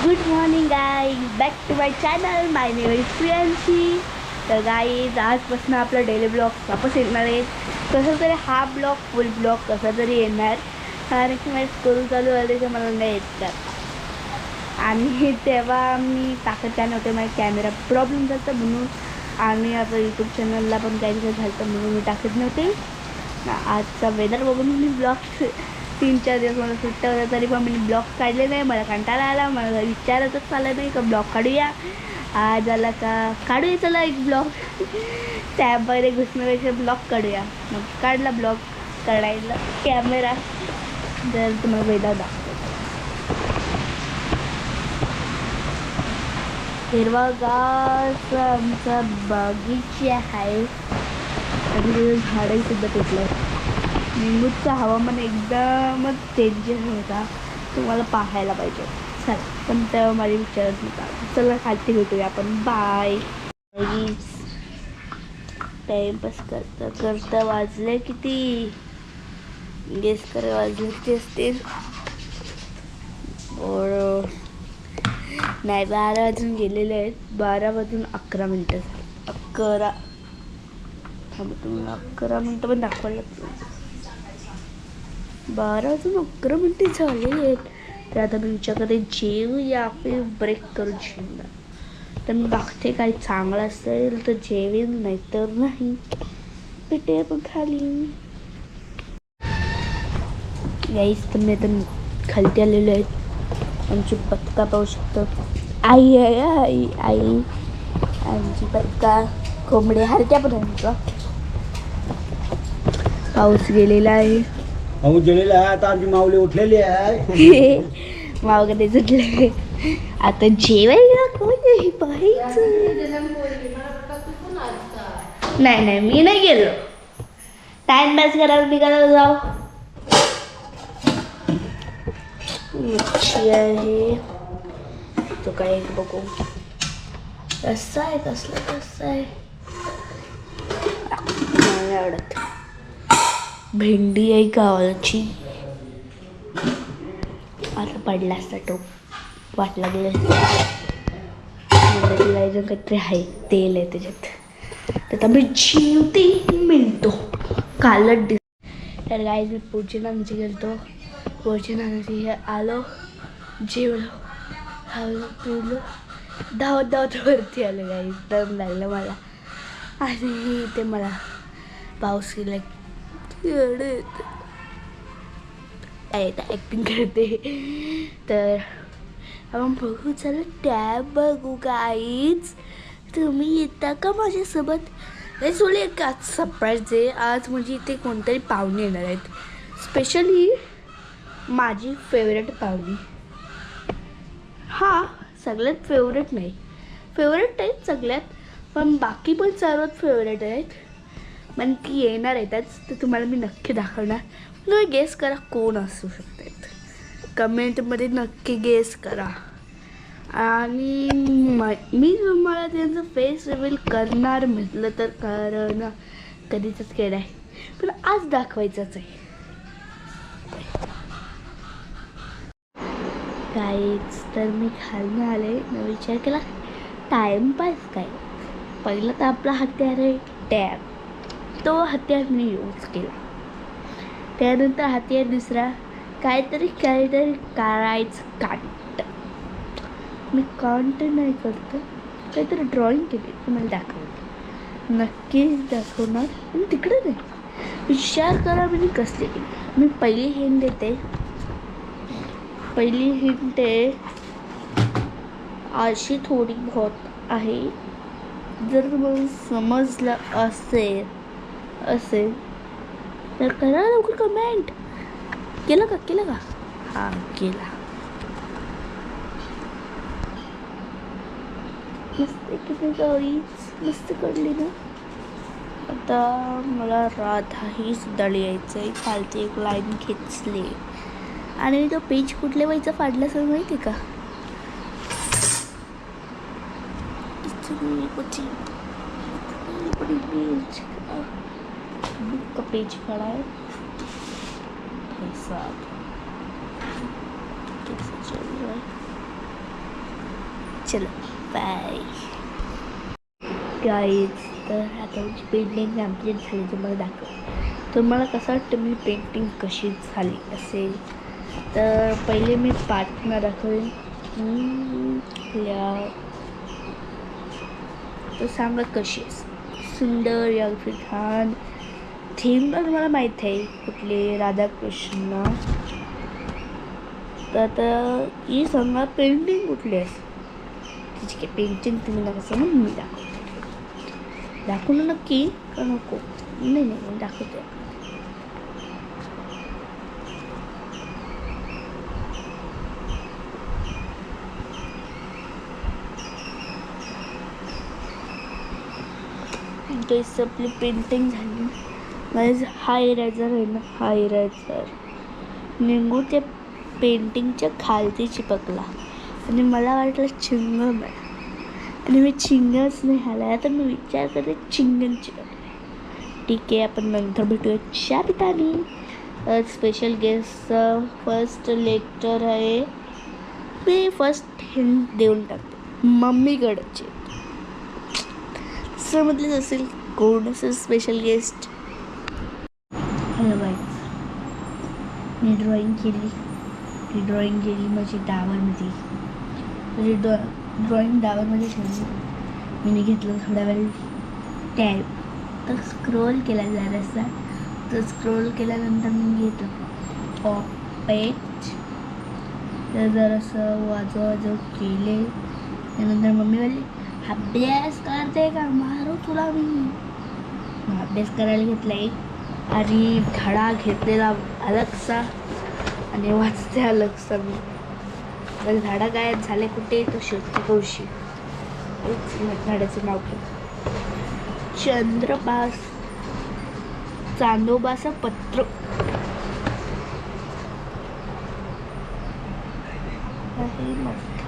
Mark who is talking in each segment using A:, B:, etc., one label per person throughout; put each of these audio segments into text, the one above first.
A: Good morning guys, back to my channel. My name is Priyanshi. तर guys, आजपासून आपला daily blog वापस येणार आहे. कसं तरी हा ब्लॉग फुल ब्लॉग कसा तरी येणार, कारण की माझी स्कूल चालू झाली तर मला नाही येत तर. आणि तेव्हा मी टाकत काय नव्हते, माझा कॅमेरा प्रॉब्लेम झाला म्हणून. आणि आता यूट्यूब चॅनलला पण काही झालं म्हणून मी टाकत नव्हते. आजचा वेदर बघून मी ब्लॉग 3-4 दिवस मला सुट्ट्या होत्या तरी पण मी ब्लॉग काढले नाही. मला कंटाळा आला, मला विचारतच चाललं नाही का ब्लॉग काढूया. आज आला का काढूया, चला एक ब्लॉग. त्यामध्ये घुसण्यापेक्षा ब्लॉग काढूया. मग काढला ब्लॉग काढायला कॅमेरा. जर तुम्हाला वेदा दाखवतो, हिरवागार आमचा बगीचा आहे. आणि झाडही सुद्धा तुटलं. निंबूचं हवामान एकदमच चेंजेस होता, तुम्हाला पाहायला पाहिजे. चला, पण तेव्हा माझी विचारच नव्हता. चला खालती भेटूया आपण. बाय. टाइमपास करता करता वाजले किती, गेस करे वाजले किती असतील. नाही, 12 वाजून गेलेले आहेत. 12 वाजून 11 मिनटं झाली. 11 मिनटं पण दाखवायला लागतं. 12 वाजून 11 मिनटे झालेली आहेत. तर आता मी विचार करते जेवूया फिर ब्रेक करू जेवूया. तर मी बघते काही चांगलं असेल तर जेवेन, नाही तर नाही. भेटे पण खाली यायच. तर मी आता खालती आलेलो आहेत. आमची बदका पाहू शकतो. आई आहे, आई आई आमची बदका. कोंबड्या हरत्यापर्यंत पाऊस गेलेला आहे.
B: पाऊस गेलेला आहे. आता आमची माऊली उठलेली आहे.
A: माव कधी सुटले. आता जेवायला कोणी पाहायचं. नाही, मी नाही गेलो. टाइम पास करायला मी करायला जाऊ. मच्छी आहे तो, काय बघू. रस्सा आहे, कसला रस्सा आहे नाही आवडत. भेंडी आहे गावाची. आता पडला असता टोप, वाटला गेला. काहीतरी आहे, तेल आहे त्याच्यात. तर मी जेवते मिळतो कालच तर गाईज मी पुढची नांची गेलतो. पुढची नांची आलो, जेवलो, खाल्लं पिवलं, धावत वरती आलं. गाईज दम लागलं मला. आणि ते मला पाऊस गेला ॲक्टिंग करते. तर आपण बघू, चला टॅब बघू. गाईज तुम्ही येता का माझ्यासोबत? नाही सोडले एक आज सरप्राईज आहे. आज म्हणजे इथे कोणतरी पाहुणे येणार आहेत. स्पेशली माझी फेवरेट पाहुणी. हा, सगळ्यात फेवरेट नाही, फेवरेट आहेत सगळ्यात, पण बाकी पण सर्वात फेवरेट आहेत. पण ती येणार आहे त्याच, तर तुम्हाला मी नक्की दाखवणार. तुम्ही गेस करा कोण असू शकतात. कमेंटमध्ये नक्की गेस करा. आणि मी तुम्हाला त्यांचं फेस रिव्हील करणार म्हटलं तर, कारण कधीच केलं आहे, पण आज दाखवायचंच आहे. काहीच. तर मी खालून आले, मी विचार केला टाईमपास काय. पहिलं तर आपला हत्यार आहे टॅब. तो हत्यार मी यूज केला. त्यानंतर हत्यार दुसरा, काहीतरी करायचं. कांट. मी कांट नाही करत, काहीतरी ड्रॉइंग केली. तुम्हाला दाखवलं, नक्कीच दाखवणार. पण तिकडे नाही, विचार करा मी कसली केली. मी पहिली हिंट देते. पहिली हिंट आहे अशी थोडी बहुत आहे. जर तुम्हाला समजलं असेल तर करा लवकर कमेंट. केलं का? हा, केला. मस्त किती गाईच, मस्त काढली ना. आता मला राधा ही सुद्धा लिहायचं आहे. खालती एक लाईन खेचली आणि मी तो पेज कुठल्या वेळेचा फाडला सर माहिती का? पेज फाड़ा है. कैसा चल रहा है. चलो बाय गाईज. तर आता माझी पेंटिंग कम्प्लीट झाली. तुम्हाला दाखव तुम्हाला कसं वाटतं मी पेंटिंग कशी झाली असेल. तर पहिले मी पार्टनर दाखवेन. तर सांगा कशी आहे. सुंदर या फिर छान. थीम तर तुम्हाला माहीत आहे कुठले, राधाकृष्ण. तर आता ही सांगा पेंटिंग कुठली आहे. तिची काय पेंटिंग तुम्ही नका सांगू, मी दाखवू ना नक्की का नको. नाही मी दाखवते. आपली पेंटिंग झाली. गाईज हा इरेजर आहे ना, हा इरेजर निघून त्या पेंटिंगच्या खालती चिपकला आणि मला वाटलं चिंगम आहे आणि मी चिंगमच नाही आला. तर मी विचार करते चिंगम चिपकले. ठीक आहे, आपण नंतर भेटूया चहा पितानी. स्पेशल गेस्टचं फर्स्ट लेक्चर आहे. मी फर्स्ट हिंट देऊन टाकते, मम्मीकडचे. समजलेच असेल कोण असेल स्पेशल गेस्ट. हॅलो गाईज, मी ड्रॉइंग केली माझी डावामध्ये. माझी ड्रॉइंग डावामध्ये ठेवली. मी घेतलं थोडा वेळ टॅब. तर स्क्रोल केला जरासा. तर स्क्रोल केल्यानंतर मी घेतलं पॉपेट. तर जरासं वाजव केले. त्यानंतर मम्मी बोलली अभ्यास करते का, मारू तुला मी. अभ्यास करायला घेतला एक आणि धडा घेतलेला अलगसा आणि वाचते अलगसा. मी तर धडा गायब झाले कुठे तो शोधते कौशी. धड्याचं नाव घेत चंद्रबास चांदोबाचं पत्र.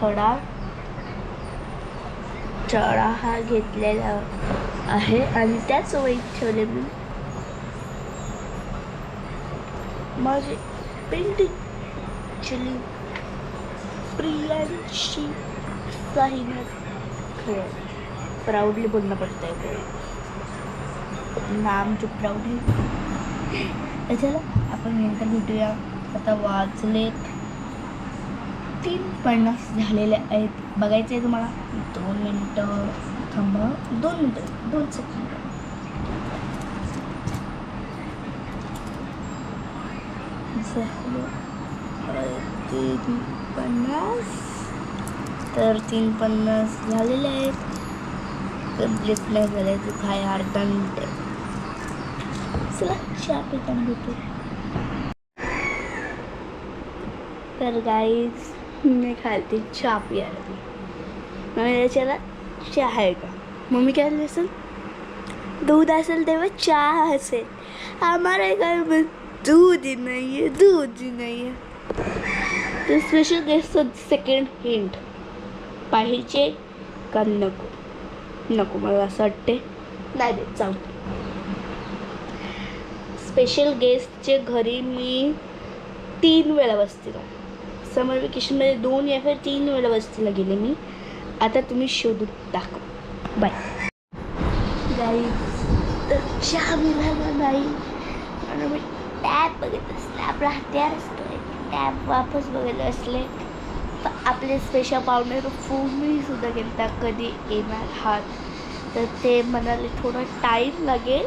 A: धडा चढा हा घेतलेला आहे आणि त्याच वहीत ठेवले मी माझी पेंटिंग. ॲक्च्युली प्रियांशी साहिनाथ खरं प्राऊडली बोलणं पडतं आहे. नाम जो प्राऊड आहे. चला आपण नंतर भेटूया. आता वाजले 3:50 झालेले आहेत. बघायचं आहे तुम्हाला. 2 मिनटं थांबा. 2 मिनटं 2 सेकंड. झालं 3:50. तर 3:50 झालेले आहेत. कम्प्लीट नाही झाले तू काय अर्धा मिनिट. चला चहा पिताना भेटू. तर गाईज मी खालते चहा प्यायला. मम्मी त्याच्याला चहा आहे का. मम्मी काय असेल दूध असेल तेव्हा चहा असेल. हमारे घर में दूध ही नाही आहे. तर स्पेशल गेस्टचं सेकंड हिंट पाहिजे का नको मला असं वाटते नाही देत. जाऊ. स्पेशल गेस्टचे घरी मी 3 वेळा बसते. समर वेकेशनमध्ये 2 या फिर 3 वेळा वस्तीला गेले मी. आता तुम्ही शोधून दाखव. Bye guys. तर चहा मिळाला नाही आणि मी टॅब बघत असले. आपला हत्यार असतो टॅब वापस बघायला असले. तर आपले स्पेशल पाहुणे फोनसुद्धा गेलता कधी येणार आहात. तर ते म्हणाले थोडा टाईम लागेल.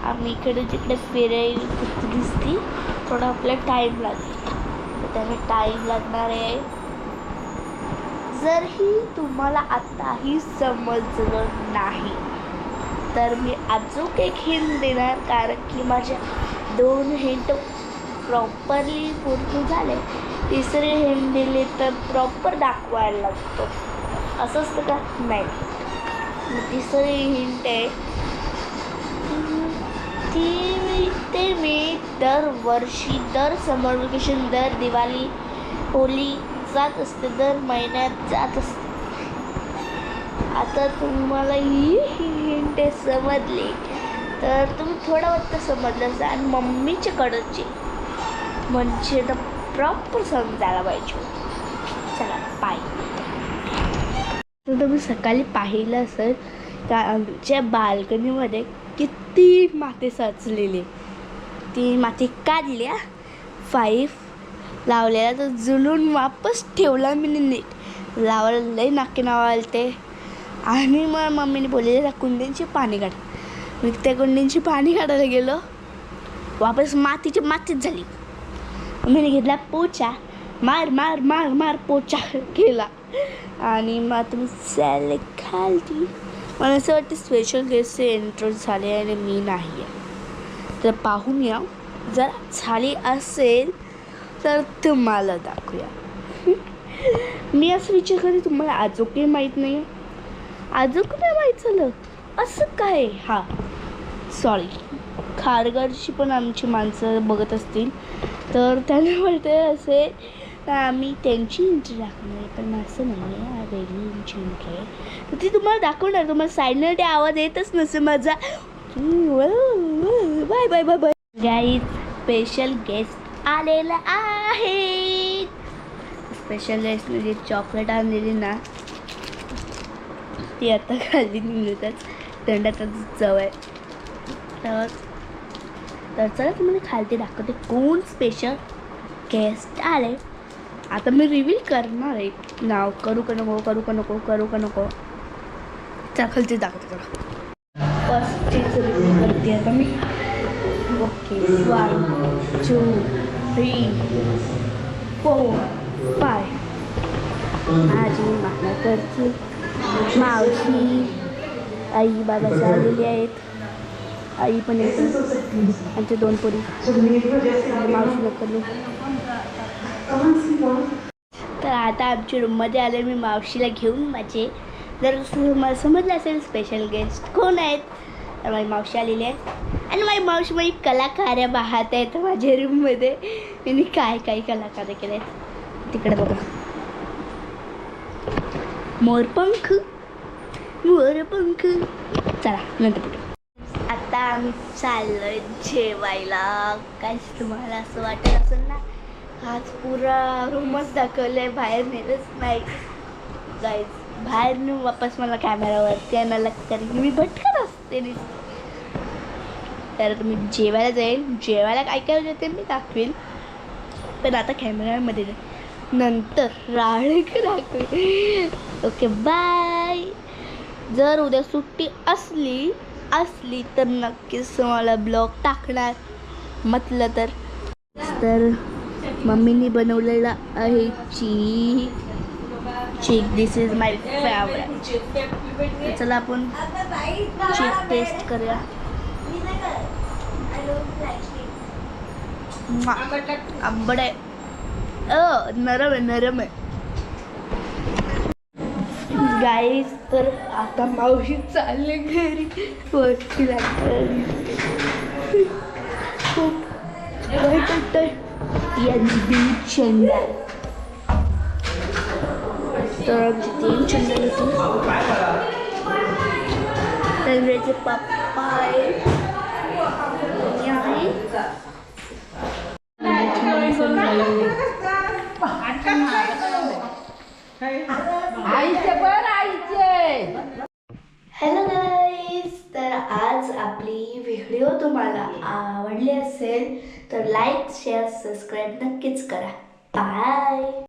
A: आम्ही इकडे जिकडे फिरायला दिसती थोडा आपला टाईम लागेल. तर त्याने टाईम लागणार आहे. जरही तुम्हाला आताही समजलं नाही तर मी अजून एक हिंट देणार. कारण की माझ्या 2 हिंट प्रॉपरली पूर्ण झाले. तिसरे हिंट दिले तर प्रॉपर दाखवायला लागतो. असं असतं का नाही. तिसरी हिंट आहे ते मी दरवर्षी दर समर वेकेशन दर दिवाळी होली जात असते. दर महिन्यात जात असते. आता तुम्हाला ही हिंट समजली तर तुम्ही थोडं वाटतं समजलं असं. आणि मम्मीच्या कडचे म्हणजे तर प्रॉपर समजायला पाहिजे. चला बाय. तर तुम्ही सकाळी पाहिलं असेल का आमच्या बाल्कनीमध्ये किती माती साचलेली. ती माती काढल्या 5 लावलेला तर जुलून वापस ठेवला मी नीट. लावायला लई नाके नाव ते. आणि मग मम्मीने बोलले त्या कुंड्यांची पाणी काढ. मी त्या कुंड्यांची पाणी काढायला गेलो, वापस मातीच झाली. मम्मीने घेतला पोचा, मार मार मार मार पोचा केला. आणि मग तुम्ही चालले खाली. मला असं वाटतं स्पेशल गेस्टचे एंट्री झाले आणि मी नाही आहे. तर पाहून या, जर झाली असेल तर तुम्हाला दाखवूया. मी असं विचार करते तुम्हाला आजोकी माहीत नाही. आजोक नाही माहीत झालं असं काय. हां सॉरी, खारघरची पण आमची माणसं बघत असतील तर त्यांना म्हणते असेल तर आम्ही त्यांची एंट्री दाखवणार. पण असं नाही आहे, वेगळी एंट्री आहे तर ती तुम्हाला दाखवणार. तुम्हाला साईडने आवाज येतच नसेल माझा. Bye bye bye bye. Guys special guest आलेला आहे. स्पेशल गेस्ट म्हणजे चॉकलेट आणलेली ना ती आता खाली निघतच तोंडातच जवळ. तर चला तुम्हाला खालती दाखवते कोण स्पेशल गेस्ट आले. आता मी रिव्हील करणार आहे. नाव करू का नको चला खालती दाखवते. चला फर्स्टचीच रिव्ह्यू करते आता मी. ओके 1 2 3 4 5. आजी मामाकडची मावशी आई बाबा आलेली आहेत. आई पण येते. आमच्या 2 पोरी मावशीला करू. तर आता आमच्या रूममध्ये आले मी मावशीला घेऊन. माझे जर मला समजलं असेल स्पेशल गेस्ट कोण आहेत तर माझी मावशी आलेली आहे. आणि माझी मावशी माझी कलाकार पाहत आहेत माझ्या रूममध्ये. मी काय कलाकार केले आहेत तिकडे बघा. मोरपंख. चला नंतर पुढे. आता आम्ही चाललोय जेवायला. काहीच तुम्हाला असं वाटत असेल ना आज पुरा रूमच दाखवलंय, बाहेर नेलंच नाही. गाईज बाहेर नेऊन वापस मला कॅमेरावरती आणायला कारण मी भटकत असते. तर तुम्ही जेवायला जाईल. जेवायला काय होते मी दाखवेल, पण आता कॅमेरामध्ये नंतर दाखवेल. Okay bye. जर उद्या सुट्टी असली तर नक्कीच तुम्हाला ब्लॉग टाकणार. म्हटलं तर मम्मीने बनवलेला आहे चीक. दिस इज माय फेवरेट. चला आपण चीक टेस्ट करूया. आंबट आहे. नरम आहे. गाईज तर आता मावशी चालले घरी. वरती लागतं खूप वाईट वाटतंय. चॅनल तर आमची 3 चॅनल होती. तंद्रेचे पप्पा आहे. Hello guys. तर आज आपली व्हिडिओ तुम्हाला आवडली असेल तर लाईक शेअर सबस्क्राईब नक्कीच करा. बाय.